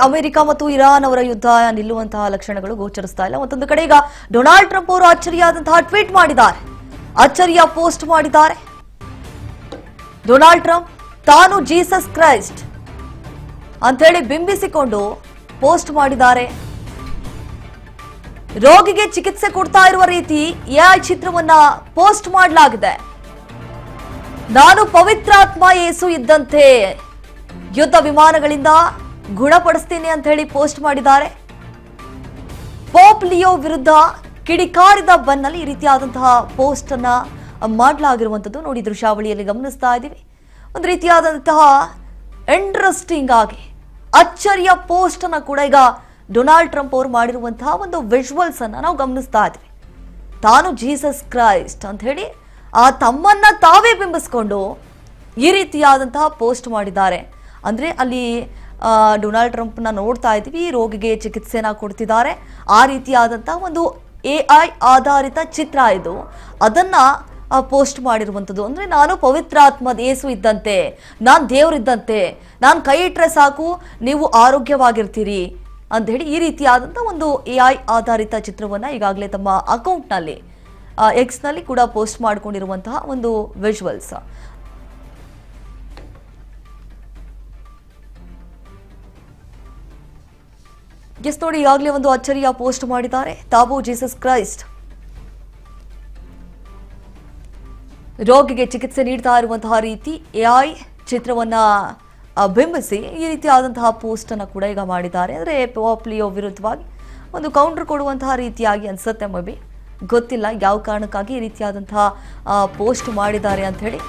America ಮತ್ತು Iran ಅವರ ಯುದ್ಧ ನಿಲ್ಲುವಂತಹ ಲಕ್ಷಣಗಳು ಗೋಚರಿಸ್ತಾ ಇಲ್ಲ. ಮತ್ತೊಂದು ಕಡೆ ಈಗ ಡೊನಾಲ್ಡ್ ಟ್ರಂಪ್ ಅವರು ಅಚ್ಚರಿಯಾದಂತಹ ಟ್ವೀಟ್ ಮಾಡಿದ್ದಾರೆ, ಅಚ್ಚರಿಯ ಪೋಸ್ಟ್ ಮಾಡಿದ್ದಾರೆ. ಡೊನಾಲ್ಡ್ ಟ್ರಂಪ್ ತಾನು ಜೀಸಸ್ ಕ್ರೈಸ್ಟ್ ಅಂತ ಹೇಳಿ ಬಿಂಬಿಸಿಕೊಂಡು ಪೋಸ್ಟ್ ಮಾಡಿದ್ದಾರೆ. ರೋಗಿಗೆ ಚಿಕಿತ್ಸೆ ಕೊಡ್ತಾ ಇರುವ ರೀತಿ ಎಐ ಚಿತ್ರವನ್ನ ಪೋಸ್ಟ್ ಮಾಡಲಾಗಿದೆ. ನಾನು ಪವಿತ್ರಾತ್ಮ ಯೇಸು ಇದ್ದಂತೆ ಯುದ್ಧ ವಿಮಾನಗಳಿಂದ ಗುಣಪಡಿಸ್ತೀನಿ ಅಂತ ಹೇಳಿ ಪೋಸ್ಟ್ ಮಾಡಿದ್ದಾರೆ. ಪೋಪ್ ಲಿಯೋ ವಿರುದ್ಧ ಕಿಡಿಕಾರಿದ ಬನ್ನಲ್ಲಿ ಈ ರೀತಿಯಾದಂತಹ ಪೋಸ್ಟ್ ಅನ್ನ ಮಾಡಲಾಗಿರುವಂತದ್ದು ನೋಡಿ ದೃಶ್ಯಾವಳಿಯಲ್ಲಿ ಗಮನಿಸ್ತಾ ಇದ್ದೀವಿ. ಒಂದು ರೀತಿಯಾದಂತಹ ಇಂಟ್ರೆಸ್ಟಿಂಗ್ ಆಗಿ ಅಚ್ಚರಿಯ ಪೋಸ್ಟ್ ಅನ್ನ ಕೂಡ ಈಗ ಡೊನಾಲ್ಡ್ ಟ್ರಂಪ್ ಅವರು ಮಾಡಿರುವಂತಹ ಒಂದು ವಿಜುವಲ್ಸ್ ಅನ್ನ ನಾವು ಗಮನಿಸ್ತಾ ಇದ್ವಿ. ತಾನು ಜೀಸಸ್ ಕ್ರೈಸ್ಟ್ ಅಂತ ಹೇಳಿ ಆ ತಮ್ಮನ್ನ ತಾವೇ ಬಿಂಬಿಸ್ಕೊಂಡು ಈ ರೀತಿಯಾದಂತಹ ಪೋಸ್ಟ್ ಮಾಡಿದ್ದಾರೆ. ಅಂದ್ರೆ ಅಲ್ಲಿ ಡೊನಾಲ್ಡ್ ಟ್ರಂಪ್ನ ನೋಡ್ತಾ ಇದ್ವಿ, ರೋಗಿಗೆ ಚಿಕಿತ್ಸೆನ ಕೊಡ್ತಿದ್ದಾರೆ. ಆ ರೀತಿಯಾದಂತಹ ಒಂದು AI ಆಧಾರಿತ ಚಿತ್ರ ಇದು. ಅದನ್ನ ಪೋಸ್ಟ್ ಮಾಡಿರುವಂಥದ್ದು. ಅಂದ್ರೆ ನಾನು ಪವಿತ್ರಾತ್ಮ ಯೇಸು ಇದ್ದಂತೆ, ನಾನು ದೇವರಿದ್ದಂತೆ, ನಾನು ಕೈ ಇಟ್ಟರೆ ಸಾಕು ನೀವು ಆರೋಗ್ಯವಾಗಿರ್ತೀರಿ ಅಂತ ಹೇಳಿ ಈ ರೀತಿಯಾದಂಥ ಒಂದು AI ಆಧಾರಿತ ಚಿತ್ರವನ್ನ ಈಗಾಗಲೇ ತಮ್ಮ ಅಕೌಂಟ್ನಲ್ಲಿ ಎಕ್ಸ್ನಲ್ಲಿ ಕೂಡ ಪೋಸ್ಟ್ ಮಾಡಿಕೊಂಡಿರುವಂತಹ ಒಂದು ವಿಜುವಲ್ಸ್. ಎಸ್ ನೋಡಿ, ಈಗಾಗಲೇ ಒಂದು ಅಚ್ಚರಿಯ ಪೋಸ್ಟ್ ಮಾಡಿದ್ದಾರೆ. ತಾವು ಜೀಸಸ್ ಕ್ರೈಸ್ಟ್ ರೋಗಿಗೆ ಚಿಕಿತ್ಸೆ ನೀಡ್ತಾ ಇರುವಂತಹ ರೀತಿ AI ಚಿತ್ರವನ್ನ ಬಿಂಬಿಸಿ ಈ ರೀತಿಯಾದಂತಹ ಪೋಸ್ಟ್ ಅನ್ನು ಕೂಡ ಈಗ ಮಾಡಿದ್ದಾರೆ. ಅಂದರೆ ಪೋಪ್ ಲಿಯೋ ವಿರುದ್ಧವಾಗಿ ಒಂದು ಕೌಂಟರ್ ಕೊಡುವಂತಹ ರೀತಿಯಾಗಿ ಅನ್ಸುತ್ತೆ. ಮೇ ಬಿ ಗೊತ್ತಿಲ್ಲ ಯಾವ ಕಾರಣಕ್ಕಾಗಿ ಈ ರೀತಿಯಾದಂತಹ ಪೋಸ್ಟ್ ಮಾಡಿದ್ದಾರೆ ಅಂತ ಹೇಳಿ.